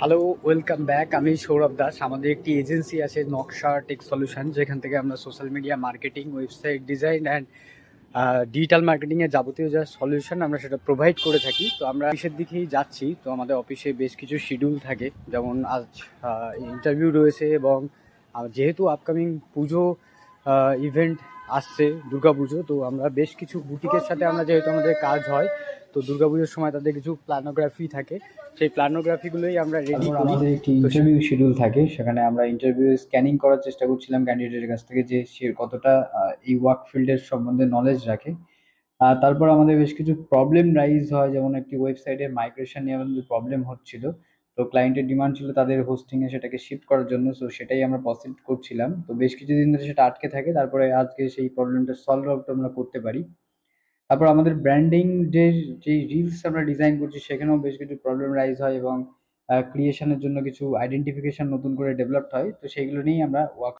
Hello, welcome back. আমি সৌরভ দাস। আমাদের একটি এজেন্সি আছে নকশা টেক সলিউশন, যেখান থেকে আমরা social media marketing, website design and digital মার্কেটিংয়ের যাবতীয় যা সলিউশন আমরা সেটা প্রোভাইড করে থাকি। তো আমরা অফিসের দিকেই যাচ্ছি। তো আমাদের অফিসে বেশ কিছু শিডিউল থাকে, যেমন আজ ইন্টারভিউ রয়েছে এবং যেহেতু আপকামিং পুজো ইভেন্ট আসছে, দুর্গাপুজো, তো আমরা বেশ কিছু বুটিকের সাথে আমরা যেহেতু আমাদের কাজ হয়, তো দুর্গাপুজোর সময় তাদের কিছু প্ল্যানোগ্রাফি থাকে, সেই প্ল্যানোগ্রাফিগুলোই আমরা রেডি তারপর করি। আমাদের একটি তো ইন্টারভিউ শিডিউল থাকে, সেখানে আমরা ইন্টারভিউ স্ক্যানিং করার চেষ্টা করছিলাম ক্যান্ডিডেটের কাছ থেকে যে সে কতটা এই ওয়ার্ক ফিল্ডের সম্বন্ধে নলেজ রাখে। তারপর আমাদের বেশ কিছু প্রবলেম রাইজ হয়, যেমন একটি ওয়েবসাইটের মাইগ্রেশন নিয়ে আমাদের প্রবলেম হচ্ছিল। তো ক্লায়েন্টের ডিমান্ড ছিল তাদের হোস্টিং এ সেটাকে শিফট করার জন্য, সো সেটাই আমরা প্রসিড করছিলাম। তো বেশ কিছুদিন ধরে সেটা আটকে থাকে, তারপরে আজকে সেই প্রবলেমটা সলভ আউট আমরা করতে পারি। তারপর আমাদের ব্র্যান্ডিং যে যে রিলস আমরা ডিজাইন করছি সেখানেও বেশ কিছু প্রবলেম রাইজ হয়, এবং ক্রিয়েশনের জন্য কিছু আইডেন্টিফিকেশন নতুন করে ডেভেলপড হয়। তো সেইগুলো নিয়েই আমরা ওয়ার্ক